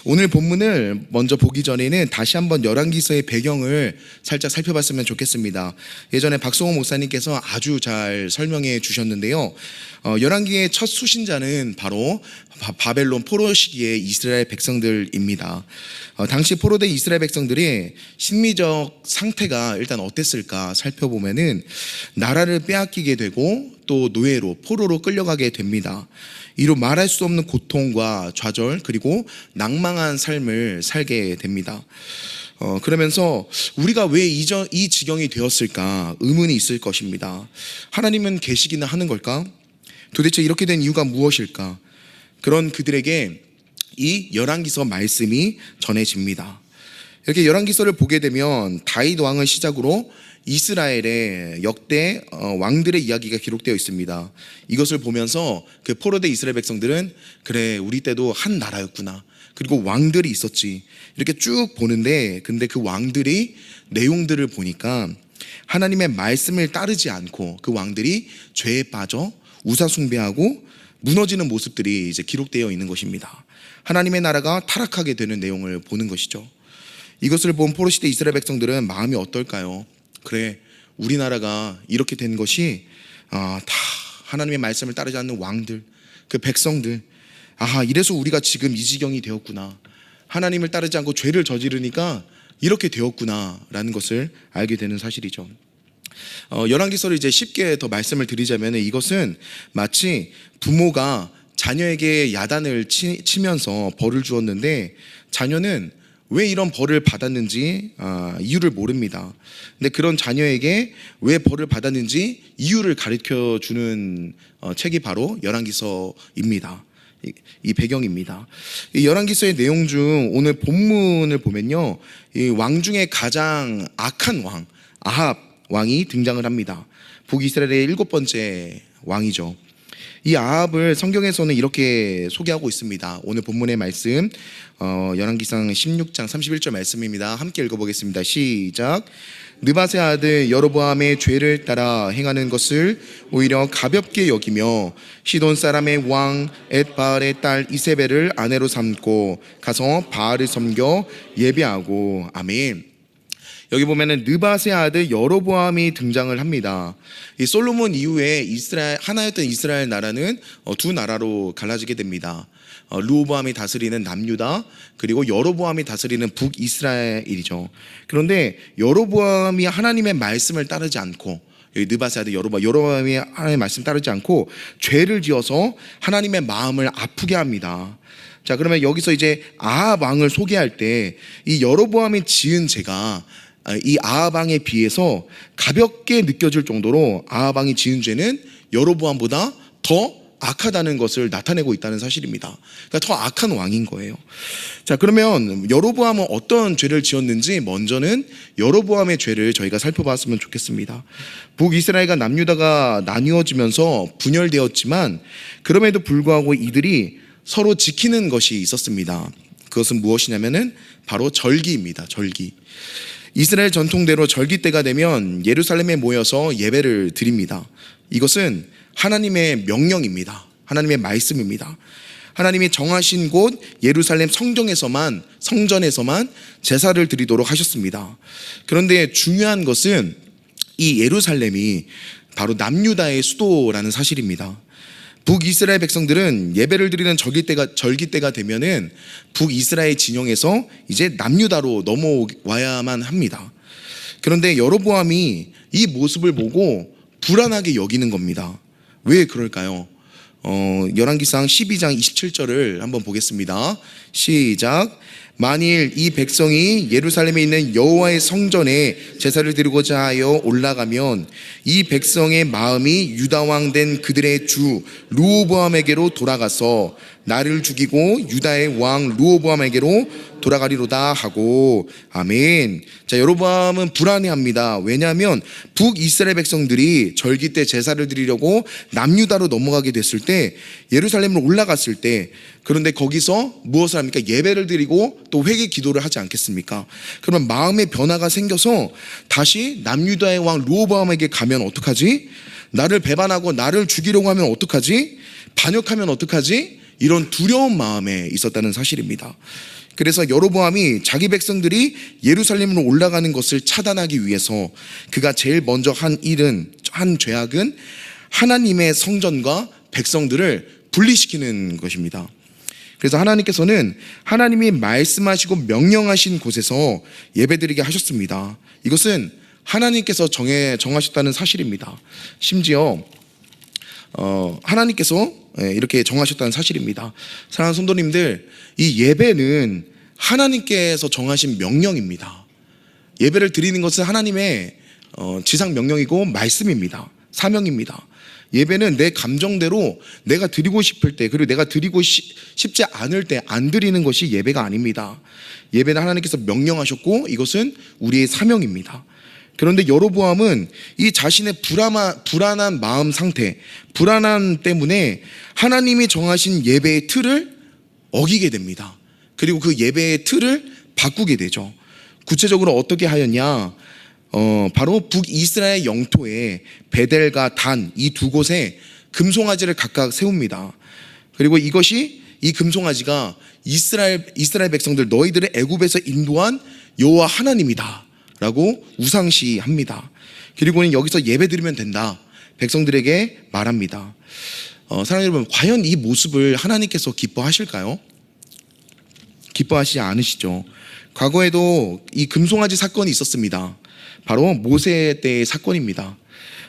오늘 본문을 먼저 보기 전에는 다시 한번 열왕기서의 배경을 살짝 살펴봤으면 좋겠습니다. 예전에 박성호 목사님께서 아주 잘 설명해 주셨는데요. 열왕기의 첫 수신자는 바로 바벨론 포로 시기의 이스라엘 백성들입니다. 당시 포로된 이스라엘 백성들이 심리적 상태가 일단 어땠을까 살펴보면은 나라를 빼앗기게 되고 또 노예로 포로로 끌려가게 됩니다. 이로 말할 수 없는 고통과 좌절 그리고 낭망한 삶을 살게 됩니다. 그러면서 우리가 왜 이 지경이 되었을까 의문이 있을 것입니다. 하나님은 계시기는 하는 걸까? 도대체 이렇게 된 이유가 무엇일까? 그런 그들에게 이 열왕기서 말씀이 전해집니다. 이렇게 열왕기서를 보게 되면 다윗 왕을 시작으로 이스라엘의 역대 왕들의 이야기가 기록되어 있습니다. 이것을 보면서 그 포로된 이스라엘 백성들은 그래 우리 때도 한 나라였구나, 그리고 왕들이 있었지, 이렇게 쭉 보는데, 근데 그 왕들이 내용들을 보니까 하나님의 말씀을 따르지 않고 그 왕들이 죄에 빠져 우상 숭배하고 무너지는 모습들이 이제 기록되어 있는 것입니다. 하나님의 나라가 타락하게 되는 내용을 보는 것이죠. 이것을 본 포로 시대 이스라엘 백성들은 마음이 어떨까요? 그래 우리나라가 이렇게 된 것이 다 하나님의 말씀을 따르지 않는 왕들, 그 백성들, 이래서 우리가 지금 이 지경이 되었구나, 하나님을 따르지 않고 죄를 저지르니까 이렇게 되었구나 라는 것을 알게 되는 사실이죠. 열왕기서를 이제 쉽게 더 말씀을 드리자면 이것은 마치 부모가 자녀에게 야단을 치면서 벌을 주었는데 자녀는 왜 이런 벌을 받았는지 이유를 모릅니다. 근데 그런 자녀에게 왜 벌을 받았는지 이유를 가르쳐 주는 책이 바로 열왕기서입니다. 이 배경입니다. 이 열왕기서의 내용 중 오늘 본문을 보면요, 이 왕 중에 가장 악한 왕 아합 왕이 등장을 합니다. 북이스라엘의 7번째 왕이죠. 이 아합을 성경에서는 이렇게 소개하고 있습니다. 오늘 본문의 말씀 열왕기상 16장 31절 말씀입니다. 함께 읽어보겠습니다. 시작. 느밧의 아들 여로보암의 죄를 따라 행하는 것을 오히려 가볍게 여기며 시돈 사람의 왕 엣바알의 딸 이세벨을 아내로 삼고 가서 바알을 섬겨 예배하고. 아멘. 여기 보면은 느밧의 아들 여로보암이 등장을 합니다. 이 솔로몬 이후에 하나였던 이스라엘 나라는 두 나라로 갈라지게 됩니다. 르호보암이 다스리는 남유다, 그리고 여로보암이 다스리는 북이스라엘이죠. 그런데 여로보암이 하나님의 말씀을 따르지 않고, 느밧의 아들 여로보암이 하나님의 말씀 따르지 않고 죄를 지어서 하나님의 마음을 아프게 합니다. 자, 그러면 여기서 이제 아합 왕을 소개할 때 이 여로보암이 지은 죄가 이 아합 왕에 비해서 가볍게 느껴질 정도로 아합 왕이 지은 죄는 여로보암보다 더 악하다는 것을 나타내고 있다는 사실입니다. 그러니까 더 악한 왕인 거예요. 자, 그러면 여로보암은 어떤 죄를 지었는지 먼저는 여로보암의 죄를 저희가 살펴봤으면 좋겠습니다. 북이스라엘과 남유다가 나뉘어지면서 분열되었지만 그럼에도 불구하고 이들이 서로 지키는 것이 있었습니다. 그것은 무엇이냐면은 바로 절기입니다. 절기. 이스라엘 전통대로 절기 때가 되면 예루살렘에 모여서 예배를 드립니다. 이것은 하나님의 명령입니다. 하나님의 말씀입니다. 하나님이 정하신 곳 예루살렘 성전에서만 제사를 드리도록 하셨습니다. 그런데 중요한 것은 이 예루살렘이 바로 남유다의 수도라는 사실입니다. 북이스라엘 백성들은 예배를 드리는 절기 때가 되면은 북이스라엘 진영에서 이제 남유다로 넘어와야만 합니다. 그런데 여로보암이 이 모습을 보고 불안하게 여기는 겁니다. 왜 그럴까요? 열왕기상 12장 27절을 한번 보겠습니다. 시작. 만일 이 백성이 예루살렘에 있는 여호와의 성전에 제사를 드리고자 하여 올라가면 이 백성의 마음이 유다왕 된 그들의 주 르호보암에게로 돌아가서 나를 죽이고 유다의 왕 르호보암에게로 돌아가리로다 하고. 아멘. 자, 여로보암은 불안해합니다. 왜냐하면 북이스라엘 백성들이 절기 때 제사를 드리려고 남유다로 넘어가게 됐을 때, 예루살렘으로 올라갔을 때, 그런데 거기서 무엇을 합니까? 예배를 드리고 또 회개 기도를 하지 않겠습니까? 그러면 마음의 변화가 생겨서 다시 남유다의 왕 르호보암에게 가면 어떡하지? 나를 배반하고 나를 죽이려고 하면 어떡하지? 반역하면 어떡하지? 이런 두려운 마음에 있었다는 사실입니다. 그래서 여로보암이 자기 백성들이 예루살렘으로 올라가는 것을 차단하기 위해서 그가 제일 먼저 한 죄악은 하나님의 성전과 백성들을 분리시키는 것입니다. 그래서 하나님께서는 하나님이 말씀하시고 명령하신 곳에서 예배드리게 하셨습니다. 이것은 하나님께서 정하셨다는 사실입니다. 심지어 하나님께서 이렇게 정하셨다는 사실입니다. 사랑하는 성도님들, 이 예배는 하나님께서 정하신 명령입니다. 예배를 드리는 것은 하나님의 지상 명령이고 말씀입니다. 사명입니다. 예배는 내 감정대로 내가 드리고 싶을 때, 그리고 내가 드리고 싶지 않을 때 안 드리는 것이 예배가 아닙니다. 예배는 하나님께서 명령하셨고 이것은 우리의 사명입니다. 그런데 여로보암은 이 자신의 불안한 마음 상태, 불안함 때문에 하나님이 정하신 예배의 틀을 어기게 됩니다. 그리고 그 예배의 틀을 바꾸게 되죠. 구체적으로 어떻게 하였냐? 바로 북이스라엘 영토에 베델과 단 이 두 곳에 금송아지를 각각 세웁니다. 그리고 이 금송아지가 이스라엘 백성들, 너희들의 애굽에서 인도한 여호와 하나님이다 라고 우상시합니다. 그리고는 여기서 예배드리면 된다, 백성들에게 말합니다. 사랑하는 여러분, 과연 이 모습을 하나님께서 기뻐하실까요? 기뻐하시지 않으시죠. 과거에도 이 금송아지 사건이 있었습니다. 바로 모세 때의 사건입니다.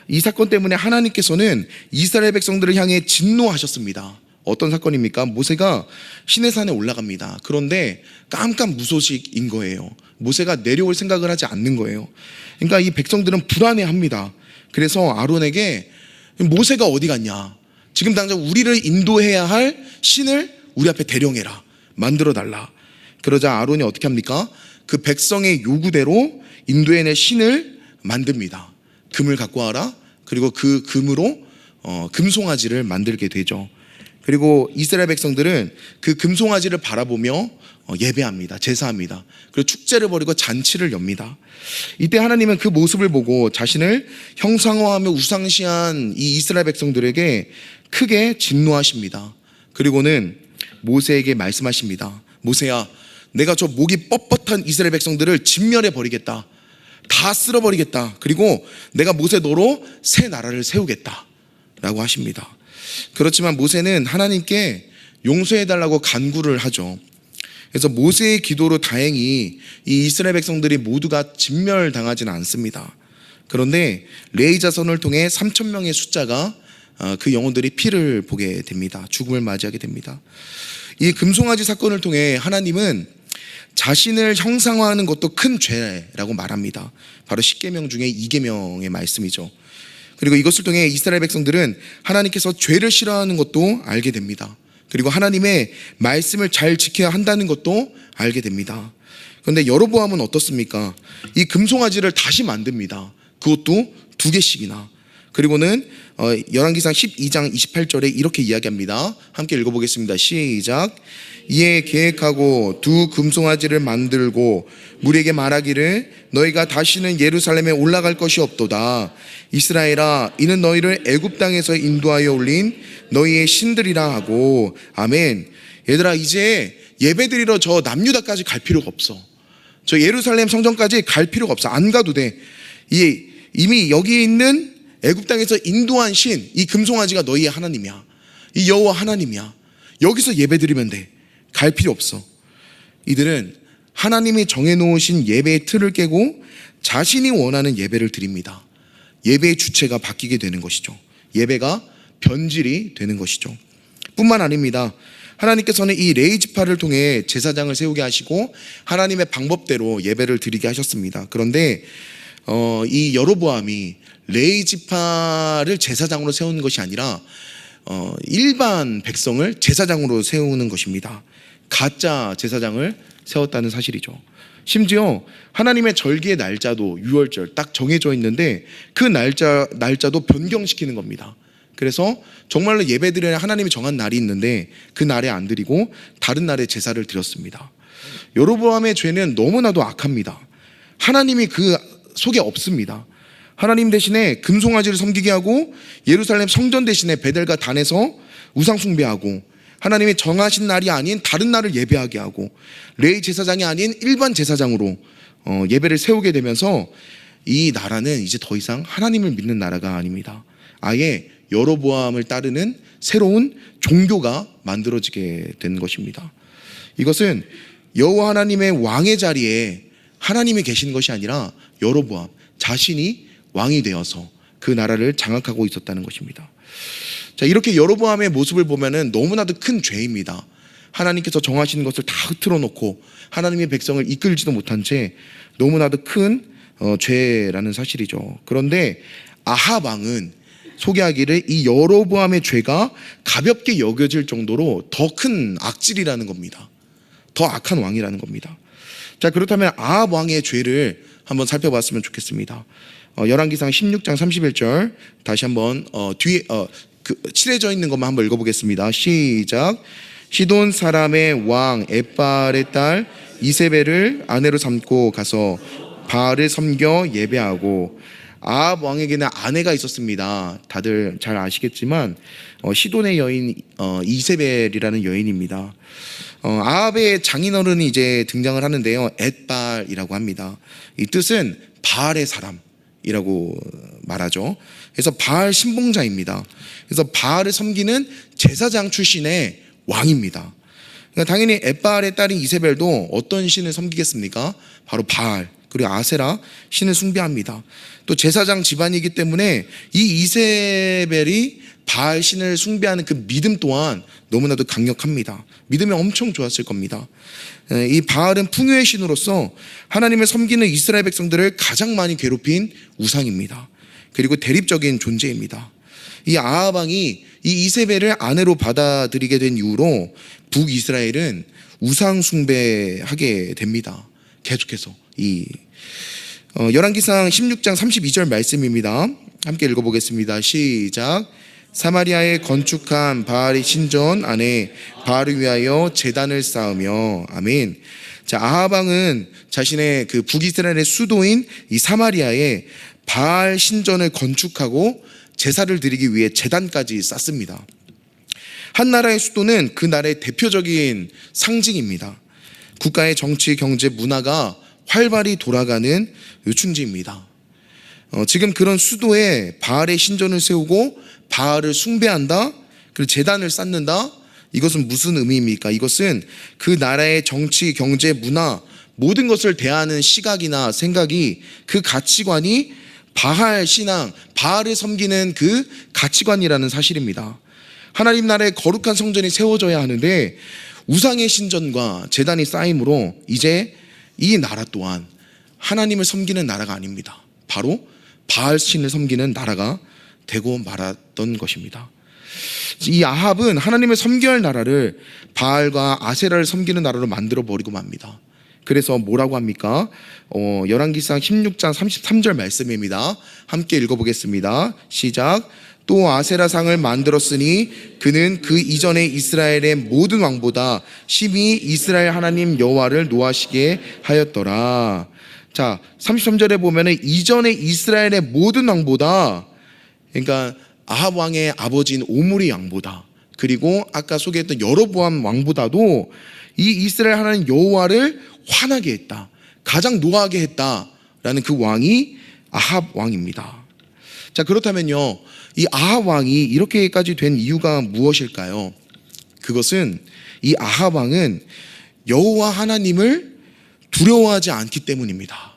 이 사건 때문에 하나님께서는 이스라엘 백성들을 향해 진노하셨습니다. 어떤 사건입니까? 모세가 시내산에 올라갑니다. 그런데 깜깜무소식인 거예요. 모세가 내려올 생각을 하지 않는 거예요. 그러니까 이 백성들은 불안해합니다. 그래서 아론에게 모세가 어디 갔냐? 지금 당장 우리를 인도해야 할 신을 우리 앞에 대령해라, 만들어 달라. 그러자 아론이 어떻게 합니까? 그 백성의 요구대로 인도해낼 신을 만듭니다. 금을 갖고 와라. 그리고 그 금으로 금송아지를 만들게 되죠. 그리고 이스라엘 백성들은 그 금송아지를 바라보며 예배합니다. 제사합니다. 그리고 축제를 벌이고 잔치를 엽니다. 이때 하나님은 그 모습을 보고 자신을 형상화하며 우상시한 이 이스라엘 백성들에게 크게 진노하십니다. 그리고는 모세에게 말씀하십니다. 모세야, 내가 저 목이 뻣뻣한 이스라엘 백성들을 진멸해 버리겠다. 다 쓸어버리겠다. 그리고 내가 모세 너로 새 나라를 세우겠다 라고 하십니다. 그렇지만 모세는 하나님께 용서해달라고 간구를 하죠. 그래서 모세의 기도로 다행히 이 이스라엘 백성들이 모두가 진멸당하지는 않습니다. 그런데 레위 자손을 통해 3,000명의 숫자가 그 영혼들이 피를 보게 됩니다. 죽음을 맞이하게 됩니다. 이 금송아지 사건을 통해 하나님은 자신을 형상화하는 것도 큰 죄라고 말합니다. 바로 10계명 중에 2계명의 말씀이죠. 그리고 이것을 통해 이스라엘 백성들은 하나님께서 죄를 싫어하는 것도 알게 됩니다. 그리고 하나님의 말씀을 잘 지켜야 한다는 것도 알게 됩니다. 그런데 여로보암은 어떻습니까? 이 금송아지를 다시 만듭니다. 그것도 2개씩이나. 그리고는 열왕기상 12장 28절에 이렇게 이야기합니다. 함께 읽어보겠습니다. 시작. 이에 계획하고 2 금송아지를 만들고 무리에게 말하기를 너희가 다시는 예루살렘에 올라갈 것이 없도다. 이스라엘아, 이는 너희를 애굽 땅에서 인도하여 올린 너희의 신들이라 하고. 아멘. 얘들아, 이제 예배드리러 저 남유다까지 갈 필요가 없어. 저 예루살렘 성전까지 갈 필요가 없어. 안 가도 돼. 이미 여기 있는 애굽 땅에서 인도한 신, 이 금송아지가 너희의 하나님이야. 이 여호와 하나님이야. 여기서 예배드리면 돼. 갈 필요 없어. 이들은 하나님이 정해놓으신 예배의 틀을 깨고 자신이 원하는 예배를 드립니다. 예배의 주체가 바뀌게 되는 것이죠. 예배가 변질이 되는 것이죠. 뿐만 아닙니다. 하나님께서는 이 레위 지파를 통해 제사장을 세우게 하시고 하나님의 방법대로 예배를 드리게 하셨습니다. 그런데 이 여로보암이 레위 지파를 제사장으로 세우는 것이 아니라 일반 백성을 제사장으로 세우는 것입니다. 가짜 제사장을 세웠다는 사실이죠. 심지어 하나님의 절기의 날짜도 유월절 딱 정해져 있는데 그 날짜도 변경시키는 겁니다. 그래서 정말로 예배드려야 하나님이 정한 날이 있는데 그 날에 안 드리고 다른 날에 제사를 드렸습니다. 여로보암의 죄는 너무나도 악합니다. 하나님이 그 속에 없습니다. 하나님 대신에 금송아지를 섬기게 하고 예루살렘 성전 대신에 베델과 단에서 우상 숭배하고 하나님이 정하신 날이 아닌 다른 날을 예배하게 하고 레위 제사장이 아닌 일반 제사장으로 예배를 세우게 되면서 이 나라는 이제 더 이상 하나님을 믿는 나라가 아닙니다. 아예 여로보암을 따르는 새로운 종교가 만들어지게 된 것입니다. 이것은 여호와 하나님의 왕의 자리에 하나님이 계신 것이 아니라 여로보암 자신이 왕이 되어서 그 나라를 장악하고 있었다는 것입니다. 자, 이렇게 여로보암의 모습을 보면은 너무나도 큰 죄입니다. 하나님께서 정하신 것을 다 흐트러 놓고 하나님의 백성을 이끌지도 못한 채 너무나도 큰 죄라는 사실이죠. 그런데 아합 왕은 소개하기를 이 여로보암의 죄가 가볍게 여겨질 정도로 더 큰 악질이라는 겁니다. 더 악한 왕이라는 겁니다. 자, 그렇다면 아합 왕의 죄를 한번 살펴봤으면 좋겠습니다. 열왕기상 16장 31절 다시 한번 뒤에 칠해져 있는 것만 한번 읽어보겠습니다. 시작. 시돈 사람의 왕 엣발의 딸 이세벨을 아내로 삼고 가서 바알을 섬겨 예배하고, 아합 왕에게는 아내가 있었습니다. 다들 잘 아시겠지만 시돈의 여인 이세벨이라는 여인입니다. 아합의 장인어른이 이제 등장을 하는데요, 엣발이라고 합니다. 이 뜻은 바알의 사람이라고 말하죠. 그래서 바알 신봉자입니다. 그래서 바알을 섬기는 제사장 출신의 왕입니다. 그러니까 당연히 엣발의 딸인 이세벨도 어떤 신을 섬기겠습니까? 바로 바알 그리고 아세라 신을 숭배합니다. 또 제사장 집안이기 때문에 이 이세벨이 바알 신을 숭배하는 그 믿음 또한 너무나도 강력합니다. 믿음이 엄청 좋았을 겁니다. 이 바알은 풍요의 신으로서 하나님을 섬기는 이스라엘 백성들을 가장 많이 괴롭힌 우상입니다. 그리고 대립적인 존재입니다. 이 아합 왕이 이 이세벨을 아내로 받아들이게 된 이후로 북이스라엘은 우상 숭배하게 됩니다. 계속해서 열왕기상 16장 32절 말씀입니다. 함께 읽어보겠습니다. 시작. 사마리아에 건축한 바알의 신전 안에 바알을 위하여 제단을 쌓으며. 아멘. 자, 아합 왕은 자신의 그 북이스라엘의 수도인 이 사마리아에 바알 신전을 건축하고 제사를 드리기 위해 제단까지 쌓습니다. 한 나라의 수도는 그 나라의 대표적인 상징입니다. 국가의 정치, 경제, 문화가 활발히 돌아가는 요충지입니다. 지금 그런 수도에 바알의 신전을 세우고 바알을 숭배한다, 그리고 제단을 쌓는다. 이것은 무슨 의미입니까? 이것은 그 나라의 정치, 경제, 문화 모든 것을 대하는 시각이나 생각이, 그 가치관이 바알 신앙, 바알을 섬기는 그 가치관이라는 사실입니다. 하나님 나라의 거룩한 성전이 세워져야 하는데 우상의 신전과 제단이 쌓임으로 이제 이 나라 또한 하나님을 섬기는 나라가 아닙니다. 바로 바알 신을 섬기는 나라가 되고 말았던 것입니다. 이 아합은 하나님을 섬겨야 할 나라를 바알과 아세라를 섬기는 나라로 만들어 버리고 맙니다. 그래서 뭐라고 합니까? 열왕기상 16장 33절 말씀입니다. 함께 읽어보겠습니다. 시작. 또 아세라상을 만들었으니 그는 그 이전에 이스라엘의 모든 왕보다 심히 이스라엘 하나님 여호와를 노하시게 하였더라. 자, 33절에 보면은 이전에 이스라엘의 모든 왕보다, 그러니까 아합 왕의 아버지인 오므리 왕보다, 그리고 아까 소개했던 여로보암 왕보다도 이 이스라엘 하나님 여호와를 화나게 했다, 가장 노하게 했다라는 그 왕이 아합 왕입니다. 자, 그렇다면요, 이 아합 왕이 이렇게까지 된 이유가 무엇일까요? 그것은 이 아합 왕은 여호와 하나님을 두려워하지 않기 때문입니다.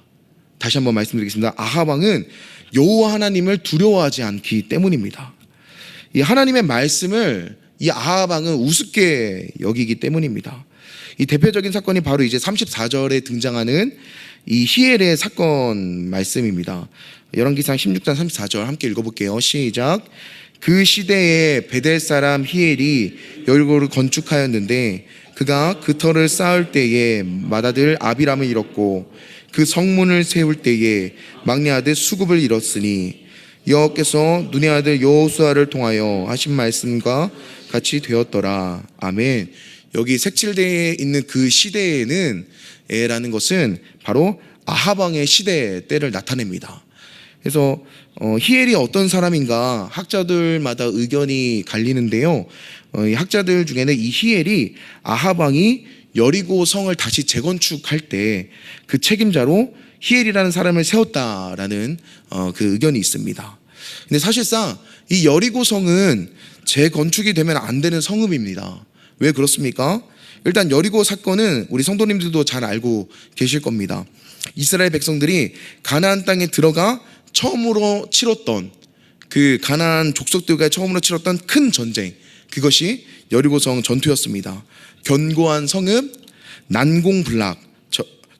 다시 한번 말씀드리겠습니다. 아합 왕은 여호와 하나님을 두려워하지 않기 때문입니다. 이 하나님의 말씀을 이 아합 왕은 우습게 여기기 때문입니다. 이 대표적인 사건이 바로 이제 34절에 등장하는 이 히엘의 사건 말씀입니다. 열왕기상 16장 34절 함께 읽어볼게요. 시작. 그 시대에 베델 사람 히엘이 여리고를 건축하였는데 그가 그 터를 쌓을 때에 맏아들 아비람을 잃었고 그 성문을 세울 때에 막내 아들 수굽을 잃었으니 여호와께서 눈의 아들 여호수아를 통하여 하신 말씀과 같이 되었더라. 아멘. 여기 색칠되어 있는 그 시대에는 라는 것은 바로 아합 왕의 시대 때를 나타냅니다. 그래서 히엘이 어떤 사람인가 학자들마다 의견이 갈리는데요. 이 학자들 중에는 이 히엘이 아합 왕이 여리고 성을 다시 재건축할 때 그 책임자로 히엘이라는 사람을 세웠다라는 그 의견이 있습니다. 근데 사실상 이 여리고 성은 재건축이 되면 안 되는 성읍입니다. 왜 그렇습니까? 일단 여리고 사건은 우리 성도님들도 잘 알고 계실 겁니다. 이스라엘 백성들이 가나안 땅에 들어가 처음으로 치렀던 그 가나안 족속들과 처음으로 치렀던 큰 전쟁, 그것이 여리고성 전투였습니다. 견고한 성읍, 난공불락,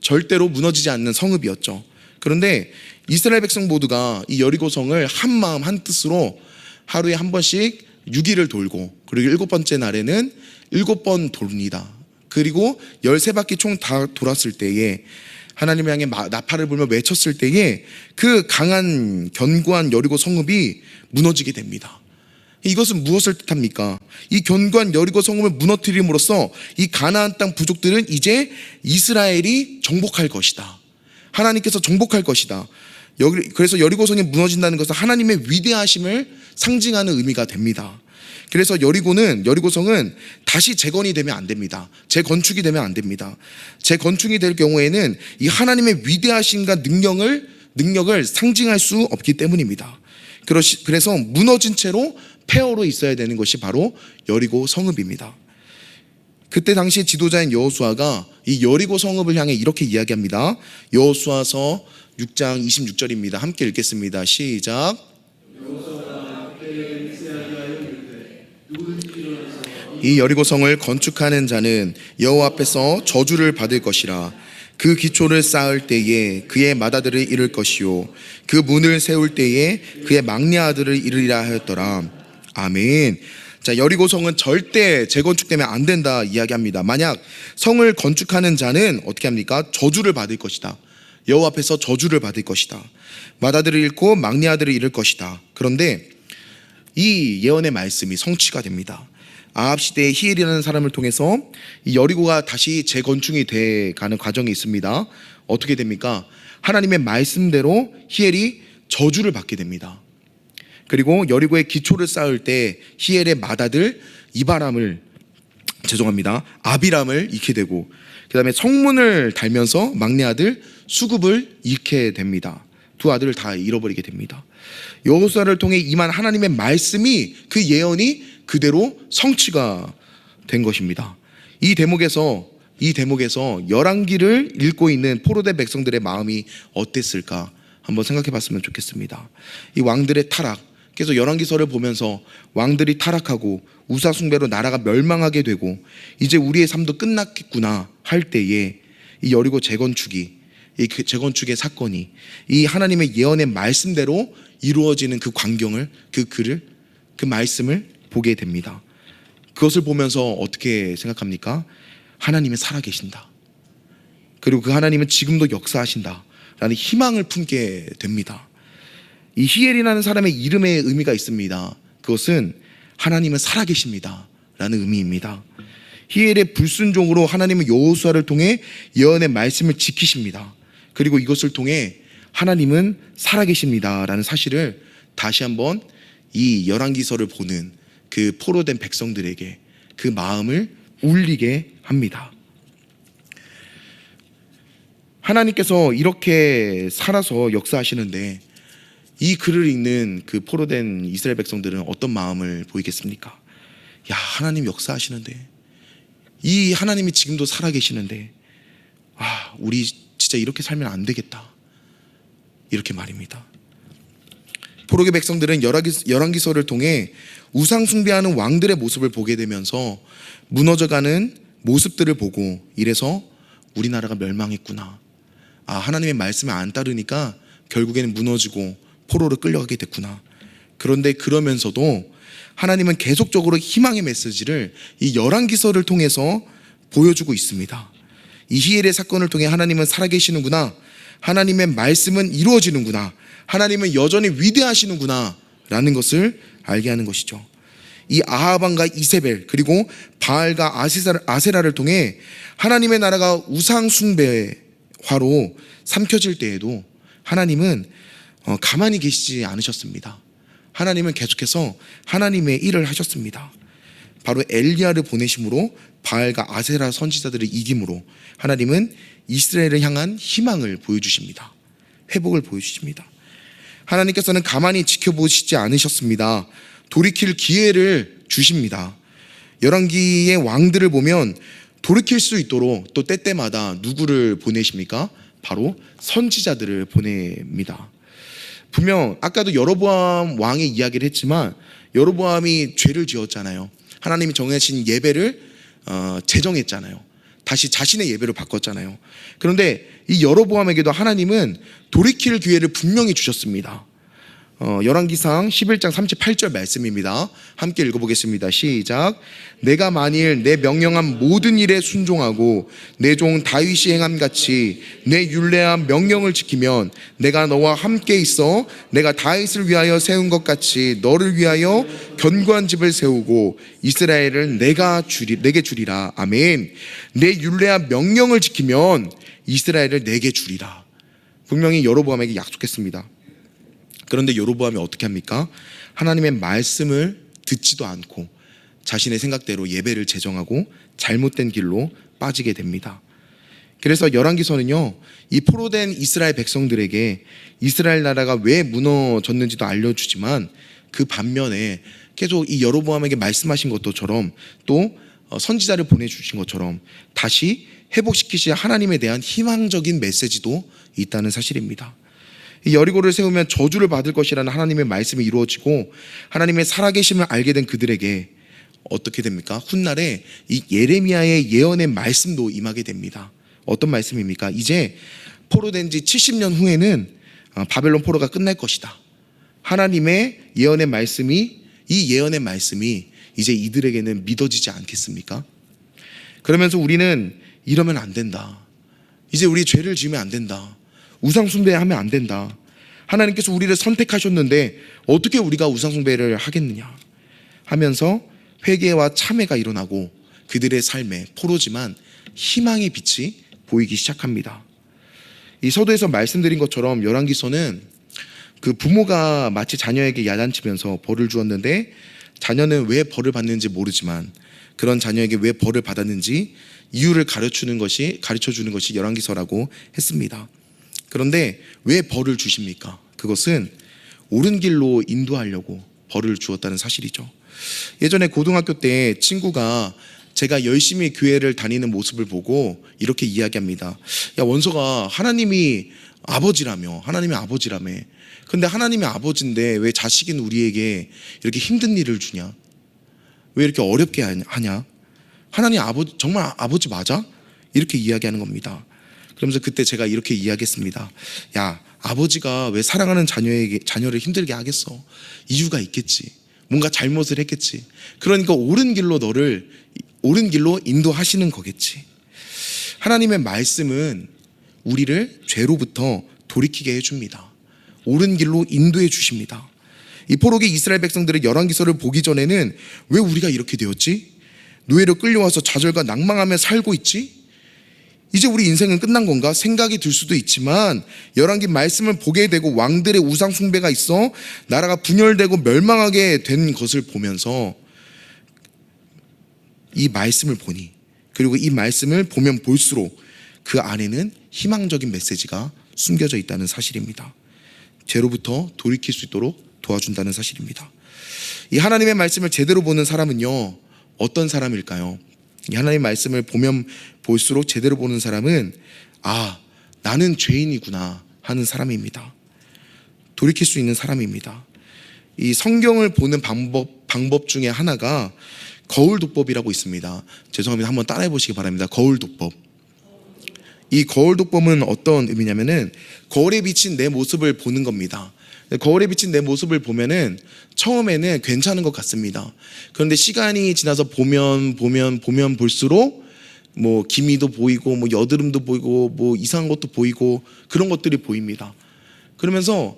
절대로 무너지지 않는 성읍이었죠. 그런데 이스라엘 백성 모두가 이 여리고성을 한 마음 한 뜻으로 하루에 한 번씩 6일을 돌고, 그리고 7번째 날에는 7번 돕니다. 그리고 13바퀴 총 다 돌았을 때에 하나님을 향해 나팔을 불며 외쳤을 때에 그 강한 견고한 여리고 성읍이 무너지게 됩니다. 이것은 무엇을 뜻합니까? 이 견고한 여리고 성읍을 무너뜨림으로써 이 가나안 땅 부족들은 이제 이스라엘이 정복할 것이다. 하나님께서 정복할 것이다. 그래서 여리고성이 무너진다는 것은 하나님의 위대하심을 상징하는 의미가 됩니다. 그래서 여리고성은 다시 재건이 되면 안 됩니다. 재건축이 되면 안 됩니다. 재건축이 될 경우에는 이 하나님의 위대하심과 능력을 상징할 수 없기 때문입니다. 그래서 무너진 채로 폐허로 있어야 되는 것이 바로 여리고 성읍입니다. 그때 당시 지도자인 여호수아가 이 여리고 성읍을 향해 이렇게 이야기합니다. 여호수아서 6장 26절입니다. 함께 읽겠습니다. 시작. 이 여리고성을 건축하는 자는 여호와 앞에서 저주를 받을 것이라. 그 기초를 쌓을 때에 그의 맏아들을 잃을 것이요 그 문을 세울 때에 그의 막내 아들을 잃으리라 하였더라. 아멘. 자, 여리고성은 절대 재건축되면 안 된다 이야기합니다. 만약 성을 건축하는 자는 어떻게 합니까? 저주를 받을 것이다. 여호와 앞에서 저주를 받을 것이다. 맏아들을 잃고 막내 아들을 잃을 것이다. 그런데 이 예언의 말씀이 성취가 됩니다. 아합 시대의 히엘이라는 사람을 통해서 이 여리고가 다시 재건축이 돼 가는 과정이 있습니다. 어떻게 됩니까? 하나님의 말씀대로 히엘이 저주를 받게 됩니다. 그리고 여리고의 기초를 쌓을 때 히엘의 맏아들 아비람을 잃게 되고, 그 다음에 성문을 달면서 막내 아들 수굽을 잃게 됩니다. 두 아들을 다 잃어버리게 됩니다. 여호수아를 통해 임한 하나님의 말씀이, 그 예언이 그대로 성취가 된 것입니다. 이 대목에서 열왕기를 읽고 있는 포로된 백성들의 마음이 어땠을까 한번 생각해 봤으면 좋겠습니다. 이 왕들의 타락, 그래서 열왕기서를 보면서 왕들이 타락하고 우상 숭배로 나라가 멸망하게 되고 이제 우리의 삶도 끝났겠구나 할 때에 이 여리고 재건축의 사건이 이 하나님의 예언의 말씀대로 이루어지는 그 광경을, 그 말씀을 보게 됩니다. 그것을 보면서 어떻게 생각합니까? 하나님은 살아계신다. 그리고 그 하나님은 지금도 역사하신다 라는 희망을 품게 됩니다. 이 히엘이라는 사람의 이름에 의미가 있습니다. 그것은 하나님은 살아계십니다 라는 의미입니다. 히엘의 불순종으로 하나님은 여호수아를 통해 예언의 말씀을 지키십니다. 그리고 이것을 통해 하나님은 살아계십니다 라는 사실을 다시 한번 이 열왕기서를 보는 그 포로된 백성들에게 그 마음을 울리게 합니다. 하나님께서 이렇게 살아서 역사하시는데 이 글을 읽는 그 포로된 이스라엘 백성들은 어떤 마음을 보이겠습니까? 야, 하나님 역사하시는데, 이 하나님이 지금도 살아계시는데, 우리 진짜 이렇게 살면 안 되겠다, 이렇게 말입니다. 포로의 백성들은 열왕기서를 통해 우상 숭배하는 왕들의 모습을 보게 되면서 무너져가는 모습들을 보고, 이래서 우리나라가 멸망했구나, 하나님의 말씀을 안 따르니까 결국에는 무너지고 포로로 끌려가게 됐구나. 그런데 그러면서도 하나님은 계속적으로 희망의 메시지를 이 열왕기서를 통해서 보여주고 있습니다. 이 히엘의 사건을 통해 하나님은 살아계시는구나, 하나님의 말씀은 이루어지는구나, 하나님은 여전히 위대하시는구나 라는 것을 알게 하는 것이죠. 이 아합 왕과 이세벨, 그리고 바알과 아세라를 통해 하나님의 나라가 우상 숭배화로 삼켜질 때에도 하나님은 가만히 계시지 않으셨습니다. 하나님은 계속해서 하나님의 일을 하셨습니다. 바로 엘리야를 보내심으로 바알과 아세라 선지자들을 이김으로 하나님은 이스라엘을 향한 희망을 보여주십니다. 회복을 보여주십니다. 하나님께서는 가만히 지켜보시지 않으셨습니다. 돌이킬 기회를 주십니다. 열왕기의 왕들을 보면 돌이킬 수 있도록 또 때때마다 누구를 보내십니까? 바로 선지자들을 보냅니다. 분명 아까도 여로보암 왕의 이야기를 했지만 여로보암이 죄를 지었잖아요. 하나님이 정하신 예배를 제정했잖아요. 다시 자신의 예배로 바꿨잖아요. 그런데 이 여로보암에게도 하나님은 돌이킬 기회를 분명히 주셨습니다. 열왕기상 11장 38절 말씀입니다. 함께 읽어보겠습니다. 시작. 내가 만일 내 명령한 모든 일에 순종하고 내 종 다윗이 행함같이 내 율례한 명령을 지키면 내가 너와 함께 있어 내가 다윗을 위하여 세운 것 같이 너를 위하여 견고한 집을 세우고 이스라엘을 내게 주리라. 아멘. 내 율례한 명령을 지키면 이스라엘을 내게 주리라. 분명히 여로보암에게 약속했습니다. 그런데 여로보암이 어떻게 합니까? 하나님의 말씀을 듣지도 않고 자신의 생각대로 예배를 제정하고 잘못된 길로 빠지게 됩니다. 그래서 열왕기서는요, 이 포로된 이스라엘 백성들에게 이스라엘 나라가 왜 무너졌는지도 알려주지만 그 반면에 계속 이 여로보암에게 말씀하신 것처럼 또 선지자를 보내주신 것처럼 다시 회복시키실 하나님에 대한 희망적인 메시지도 있다는 사실입니다. 이 여리고를 세우면 저주를 받을 것이라는 하나님의 말씀이 이루어지고 하나님의 살아계심을 알게 된 그들에게 어떻게 됩니까? 훗날에 이 예레미야의 예언의 말씀도 임하게 됩니다. 어떤 말씀입니까? 이제 포로된 지 70년 후에는 바벨론 포로가 끝날 것이다. 하나님의 예언의 말씀이 이제 이들에게는 믿어지지 않겠습니까? 그러면서 우리는 이러면 안 된다. 이제 우리 죄를 지으면 안 된다. 우상숭배하면 안 된다. 하나님께서 우리를 선택하셨는데 어떻게 우리가 우상숭배를 하겠느냐 하면서 회개와 참회가 일어나고 그들의 삶에 포로지만 희망의 빛이 보이기 시작합니다. 이 서두에서 말씀드린 것처럼 열왕기서는 그 부모가 마치 자녀에게 야단치면서 벌을 주었는데 자녀는 왜 벌을 받는지 모르지만 그런 자녀에게 왜 벌을 받았는지 이유를 가르쳐주는 것이 열왕기서라고 했습니다. 그런데 왜 벌을 주십니까? 그것은 옳은 길로 인도하려고 벌을 주었다는 사실이죠. 예전에 고등학교 때 친구가 제가 열심히 교회를 다니는 모습을 보고 이렇게 이야기합니다. 야, 원서가 하나님이 아버지라며. 근데 하나님이 아버지인데 왜 자식인 우리에게 이렇게 힘든 일을 주냐? 왜 이렇게 어렵게 하냐? 하나님 아버지, 정말 아버지 맞아? 이렇게 이야기하는 겁니다. 그러면서 그때 제가 이렇게 이야기했습니다. 야, 아버지가 왜 사랑하는 자녀를 힘들게 하겠어? 이유가 있겠지. 뭔가 잘못을 했겠지. 그러니까 옳은 길로 인도하시는 거겠지. 하나님의 말씀은 우리를 죄로부터 돌이키게 해줍니다. 옳은 길로 인도해 주십니다. 이 포로기 이스라엘 백성들의 열왕기서를 보기 전에는 왜 우리가 이렇게 되었지? 노예로 끌려와서 좌절과 낭망하며 살고 있지? 이제 우리 인생은 끝난 건가 생각이 들 수도 있지만 열왕기 말씀을 보게 되고 왕들의 우상 숭배가 있어 나라가 분열되고 멸망하게 된 것을 보면서 이 말씀을 보니 그리고 이 말씀을 보면 볼수록 그 안에는 희망적인 메시지가 숨겨져 있다는 사실입니다. 죄로부터 돌이킬 수 있도록 도와준다는 사실입니다. 이 하나님의 말씀을 제대로 보는 사람은요, 어떤 사람일까요? 이 하나님의 말씀을 보면 볼수록 제대로 보는 사람은 나는 죄인이구나 하는 사람입니다. 돌이킬 수 있는 사람입니다. 이 성경을 보는 방법 중에 하나가 거울독법이라고 있습니다. 죄송합니다. 한번 따라해 보시기 바랍니다. 거울독법. 이 거울독법은 어떤 의미냐면은 거울에 비친 내 모습을 보는 겁니다. 거울에 비친 내 모습을 보면은 처음에는 괜찮은 것 같습니다. 그런데 시간이 지나서 보면 볼수록 뭐 기미도 보이고 뭐 여드름도 보이고 뭐 이상한 것도 보이고 그런 것들이 보입니다. 그러면서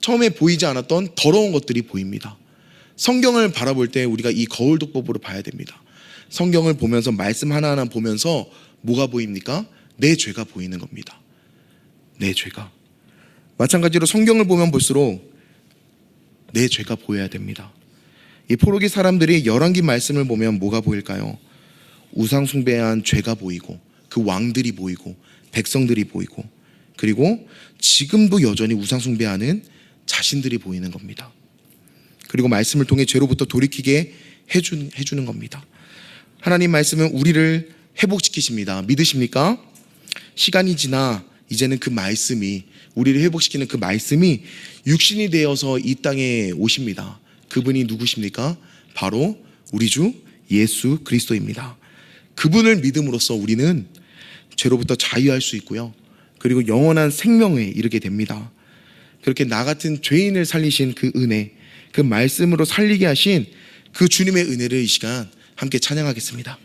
처음에 보이지 않았던 더러운 것들이 보입니다. 성경을 바라볼 때 우리가 이 거울독법으로 봐야 됩니다. 성경을 보면서 말씀 하나하나 보면서 뭐가 보입니까? 내 죄가 보이는 겁니다. 내 죄가. 마찬가지로 성경을 보면 볼수록 내 죄가 보여야 됩니다. 이 포로기 사람들이 열왕기 말씀을 보면 뭐가 보일까요? 우상 숭배한 죄가 보이고 그 왕들이 보이고 백성들이 보이고 그리고 지금도 여전히 우상 숭배하는 자신들이 보이는 겁니다. 그리고 말씀을 통해 죄로부터 돌이키게 해주는 겁니다. 하나님 말씀은 우리를 회복시키십니다. 믿으십니까? 시간이 지나 이제는 그 말씀이 우리를 회복시키는 그 말씀이 육신이 되어서 이 땅에 오십니다. 그분이 누구십니까? 바로 우리 주 예수 그리스도입니다. 그분을 믿음으로써 우리는 죄로부터 자유할 수 있고요. 그리고 영원한 생명에 이르게 됩니다. 그렇게 나 같은 죄인을 살리신 그 은혜, 그 말씀으로 살리게 하신 그 주님의 은혜를 이 시간 함께 찬양하겠습니다.